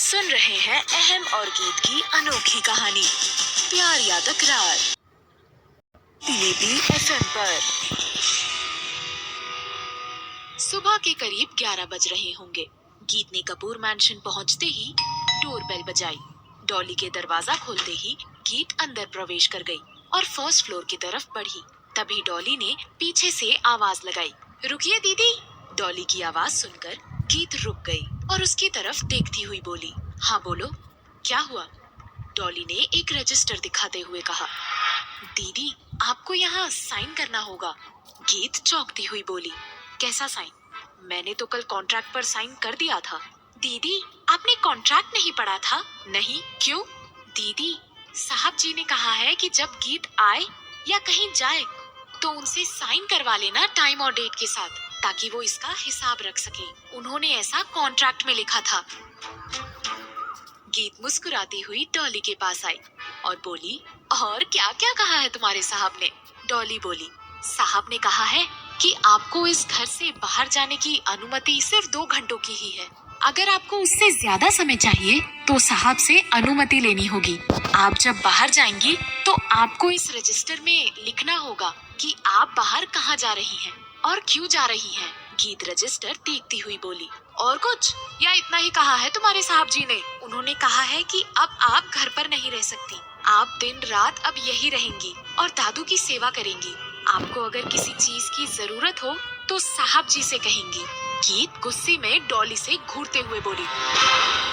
सुन रहे हैं अहम और गीत की अनोखी कहानी प्यार या तकरार दिलेबी एफएम पर। सुबह के करीब 11 बज रहे होंगे। गीत ने कपूर मैंशन पहुंचते ही डोरबेल बजाई। डॉली के दरवाजा खोलते ही गीत अंदर प्रवेश कर गई और फर्स्ट फ्लोर की तरफ बढ़ी। तभी डॉली ने पीछे से आवाज लगाई, रुकिए दीदी। डॉली की आवाज सुनकर गीत रुक गई और उसकी तरफ देखती हुई बोली, हाँ बोलो, क्या हुआ? डॉली ने एक रजिस्टर दिखाते हुए कहा, दीदी आपको यहाँ साइन करना होगा। गीत चौंकती हुई बोली, कैसा साइन? मैंने तो कल कॉन्ट्रैक्ट पर साइन कर दिया था। दीदी आपने कॉन्ट्रैक्ट नहीं पढ़ा था? नहीं, क्यों? दीदी साहब जी ने कहा है कि जब गीत आए या कहीं जाए तो उनसे साइन करवा लेना टाइम और डेट के साथ, ताकि वो इसका हिसाब रख सके। उन्होंने ऐसा कॉन्ट्रैक्ट में लिखा था। गीत मुस्कुराती हुई डॉली के पास आई और बोली, और क्या क्या कहा है तुम्हारे साहब ने? डॉली बोली, साहब ने कहा है कि आपको इस घर से बाहर जाने की अनुमति सिर्फ 2 घंटों की ही है। अगर आपको उससे ज्यादा समय चाहिए तो साहब से अनुमति लेनी होगी। आप जब बाहर जाएंगी तो आपको इस रजिस्टर में लिखना होगा कि आप बाहर कहाँ जा रही हैं और क्यों जा रही हैं। गीत रजिस्टर देखती हुई बोली, और कुछ या इतना ही कहा है तुम्हारे साहब जी ने? उन्होंने कहा है कि अब आप घर पर नहीं रह सकती। आप दिन रात अब यही रहेंगी और दादू की सेवा करेंगी। आपको अगर किसी चीज की जरूरत हो तो साहब जी से कहेंगी। गीत गुस्से में डॉली से घूरते हुए बोली,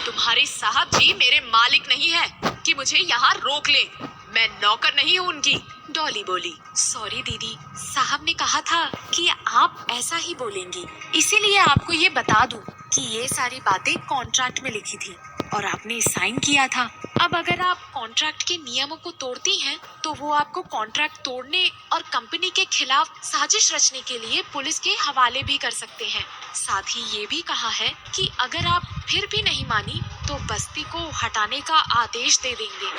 तुम्हारे साहब जी मेरे मालिक नहीं है कि मुझे यहाँ रोक ले। मैं नौकर नहीं हूँ उनकी। डॉली बोली, सॉरी दीदी, साहब ने कहा था कि आप ऐसा ही बोलेंगी, इसीलिए आपको ये बता दूं कि ये सारी बातें कॉन्ट्रैक्ट में लिखी थी और आपने साइन किया था। अब अगर आप कॉन्ट्रैक्ट के नियमों को तोड़ती हैं तो वो आपको कॉन्ट्रैक्ट तोड़ने और कंपनी के खिलाफ साजिश रचने के लिए पुलिस के हवाले भी कर सकते हैं। साथ ही ये भी कहा है कि अगर आप फिर भी नहीं मानी तो बस्ती को हटाने का आदेश दे देंगे।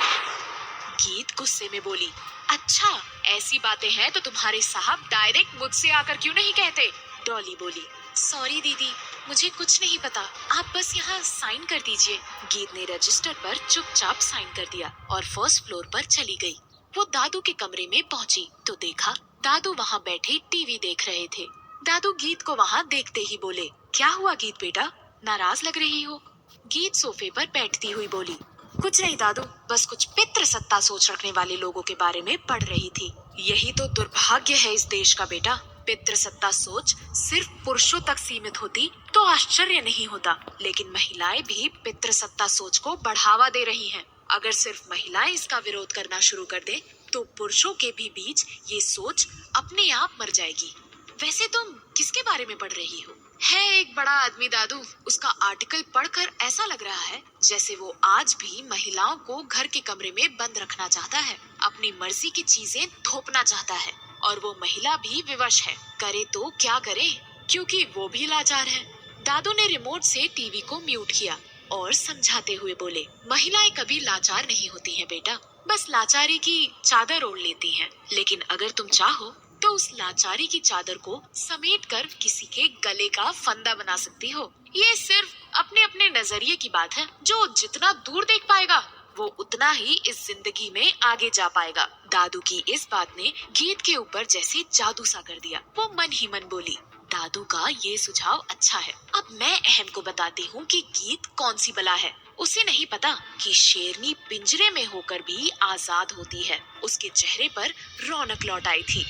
गीत गुस्से में बोली, अच्छा ऐसी बातें हैं तो तुम्हारे साहब डायरेक्ट मुझसे आकर क्यों नहीं कहते? डॉली बोली, सॉरी दीदी, मुझे कुछ नहीं पता, आप बस यहाँ साइन कर दीजिए। गीत ने रजिस्टर पर चुपचाप साइन कर दिया और फर्स्ट फ्लोर पर चली गई। वो दादू के कमरे में पहुंची तो देखा दादू वहाँ बैठे टीवी देख रहे थे। दादू गीत को वहाँ देखते ही बोले, क्या हुआ गीत बेटा, नाराज लग रही हो? गीत सोफे पर बैठती हुई बोली, कुछ नहीं दादू, बस कुछ पितृ सत्ता सोच रखने वाले लोगों के बारे में पढ़ रही थी। यही तो दुर्भाग्य है इस देश का बेटा। पितृ सत्ता सोच सिर्फ पुरुषों तक सीमित होती तो आश्चर्य नहीं होता, लेकिन महिलाएं भी पितृ सत्ता सोच को बढ़ावा दे रही हैं। अगर सिर्फ महिलाएं इसका विरोध करना शुरू कर दें तो पुरुषों के भी बीच ये सोच अपने आप मर जाएगी। वैसे तुम किसके बारे में पढ़ रही हो? है एक बड़ा आदमी दादू, उसका आर्टिकल पढ़कर ऐसा लग रहा है जैसे वो आज भी महिलाओं को घर के कमरे में बंद रखना चाहता है, अपनी मर्जी की चीजें थोपना चाहता है और वो महिला भी विवश है। करे तो क्या करे, क्योंकि वो भी लाचार है। दादू ने रिमोट से टीवी को म्यूट किया और समझाते हुए बोले, महिलाएं कभी लाचार नहीं होती हैं बेटा, बस लाचारी की चादर ओढ़ लेती हैं। लेकिन अगर तुम चाहो तो उस लाचारी की चादर को समेट कर किसी के गले का फंदा बना सकती हो। ये सिर्फ अपने अपने नजरिए की बात है। जो जितना दूर देख पाएगा वो उतना ही इस जिंदगी में आगे जा पाएगा। दादू की इस बात ने गीत के ऊपर जैसे जादू सा कर दिया। वो मन ही मन बोली, दादू का ये सुझाव अच्छा है। अब मैं अहम को बताती हूँ कि गीत कौन सी बला है। उसे नहीं पता कि शेरनी पिंजरे में होकर भी आजाद होती है। उसके चेहरे पर रौनक लौट आई थी।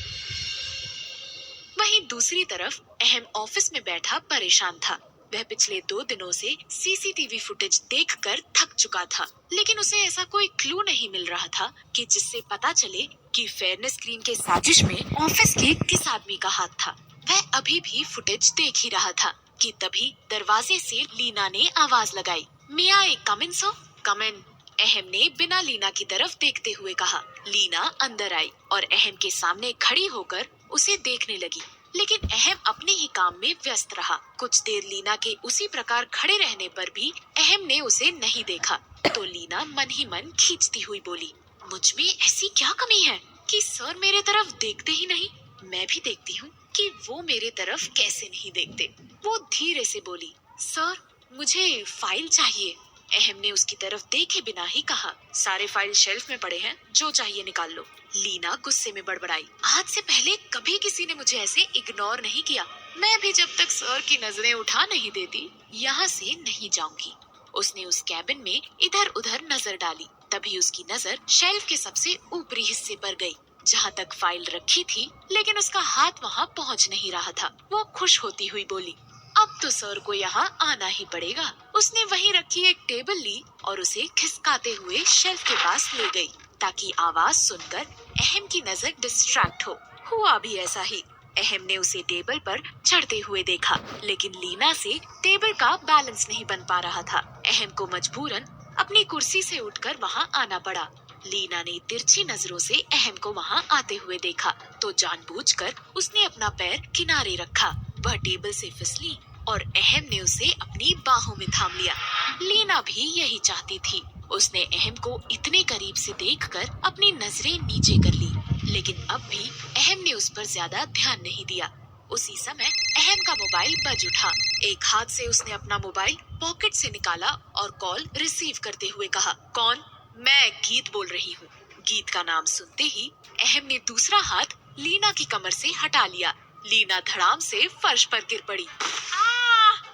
वहीं दूसरी तरफ अहम ऑफिस में बैठा परेशान था। वह पिछले 2 दिनों से सीसीटीवी फुटेज देखकर थक चुका था, लेकिन उसे ऐसा कोई क्लू नहीं मिल रहा था कि जिससे पता चले कि फेयरनेस क्रीम के साजिश में ऑफिस के किस आदमी का हाथ था। वह अभी भी फुटेज देख ही रहा था कि तभी दरवाजे से लीना ने आवाज लगाई, मे आई कम इन सर? कम इन, अहम ने बिना लीना की तरफ देखते हुए कहा। लीना अंदर आई और अहम के सामने खड़ी होकर उसे देखने लगी, लेकिन अहम अपने ही काम में व्यस्त रहा। कुछ देर लीना के उसी प्रकार खड़े रहने पर भी अहम ने उसे नहीं देखा तो लीना मन ही मन खींचती हुई बोली, मुझ में ऐसी क्या कमी है कि सर मेरे तरफ देखते ही नहीं? मैं भी देखती हूँ कि वो मेरे तरफ कैसे नहीं देखते। वो धीरे से बोली, सर मुझे फाइल चाहिए। अहम ने उसकी तरफ देखे बिना ही कहा, सारे फाइल शेल्फ में पड़े हैं, जो चाहिए निकाल लो। लीना गुस्से में बड़बड़ाई, आज से पहले कभी किसी ने मुझे ऐसे इग्नोर नहीं किया। मैं भी जब तक सर की नजरें उठा नहीं देती यहाँ से नहीं जाऊंगी। उसने उस कैबिन में इधर उधर नजर डाली, तभी उसकी नजर शेल्फ के सबसे ऊपरी हिस्से पर गई, जहाँ तक फाइल रखी थी, लेकिन उसका हाथ वहाँ पहुँच नहीं रहा था। वो खुश होती हुई बोली, अब तो सर को यहाँ आना ही पड़ेगा। उसने वहीं रखी एक टेबल ली और उसे खिसकाते हुए शेल्फ के पास ले गई, ताकि आवाज सुनकर अहम की नजर डिस्ट्रैक्ट हो। हुआ भी ऐसा ही। अहम ने उसे टेबल पर चढ़ते हुए देखा, लेकिन लीना से टेबल का बैलेंस नहीं बन पा रहा था। अहम को मजबूरन अपनी कुर्सी से उठकर वहाँ आना पड़ा। लीना ने तिरछी नजरों से अहम को वहाँ आते हुए देखा, तो जानबूझकर उसने अपना पैर किनारे रखा। वह टेबल से फिसली और अहम ने उसे अपनी बाहों में थाम लिया। लीना भी यही चाहती थी। उसने अहम को इतने करीब से देखकर अपनी नजरें नीचे कर ली, लेकिन अब भी अहम ने उस पर ज्यादा ध्यान नहीं दिया। उसी समय अहम का मोबाइल बज उठा। एक हाथ से उसने अपना मोबाइल पॉकेट से निकाला और कॉल रिसीव करते हुए कहा, कौन? मैं गीत बोल रही हूँ। गीत का नाम सुनते ही अहम ने दूसरा हाथ लीना की कमर से हटा लिया। लीना धड़ाम से फर्श पर गिर पड़ी।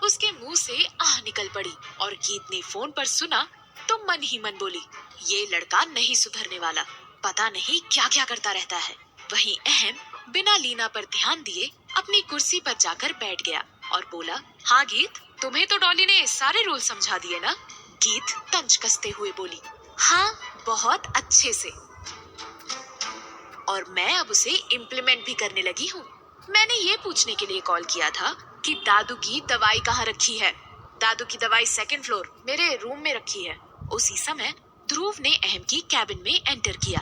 उसके मुंह से आह निकल पड़ी और गीत ने फोन पर सुना तो मन ही मन बोली, ये लड़का नहीं सुधरने वाला, पता नहीं क्या क्या करता रहता है। वहीं अहम बिना लीना पर ध्यान दिए अपनी कुर्सी पर जाकर बैठ गया और बोला, हाँ गीत, तुम्हें तो डॉली ने सारे रूल समझा दिए ना? गीत तंज कसते हुए बोली, हाँ बहुत अच्छे से, और मैं अब उसे इम्प्लीमेंट भी करने लगी हूँ। मैंने ये पूछने के लिए कॉल किया था कि दादू की दवाई कहाँ रखी है। दादू की दवाई सेकंड फ्लोर मेरे रूम में रखी है। उसी समय ध्रुव ने अहम की कैबिन में एंटर किया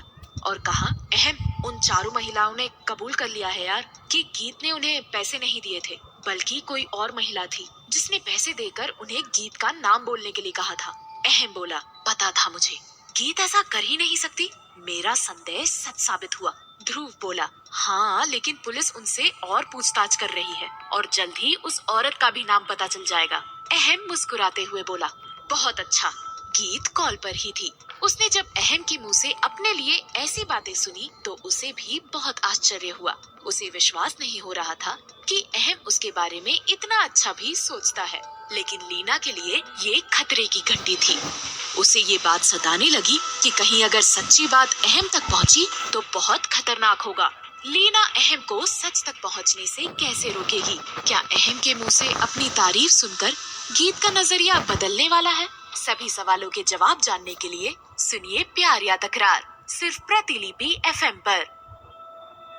और कहा, अहम, उन चारों महिलाओं ने कबूल कर लिया है यार कि गीत ने उन्हें पैसे नहीं दिए थे, बल्कि कोई और महिला थी जिसने पैसे देकर उन्हें गीत का नाम बोलने के लिए कहा था। अहम बोला, पता था मुझे, गीत ऐसा कर ही नहीं सकती। मेरा संदेह सच साबित हुआ। ध्रुव बोला, हाँ लेकिन पुलिस उनसे और पूछताछ कर रही है और जल्द ही उस औरत का भी नाम पता चल जाएगा। अहम मुस्कुराते हुए बोला, बहुत अच्छा। गीत कॉल पर ही थी। उसने जब अहम के मुंह से अपने लिए ऐसी बातें सुनी तो उसे भी बहुत आश्चर्य हुआ। उसे विश्वास नहीं हो रहा था कि अहम उसके बारे में इतना अच्छा भी सोचता है, लेकिन लीना के लिए ये खतरे की घंटी थी। उसे ये बात सताने लगी कि कहीं अगर सच्ची बात अहम तक पहुंची तो बहुत खतरनाक होगा। लीना अहम को सच तक पहुंचने से कैसे रोकेगी? क्या अहम के मुंह से अपनी तारीफ सुनकर गीत का नजरिया बदलने वाला है? सभी सवालों के जवाब जानने के लिए सुनिए प्यार या तकरार, सिर्फ प्रतिलिपि FM पर।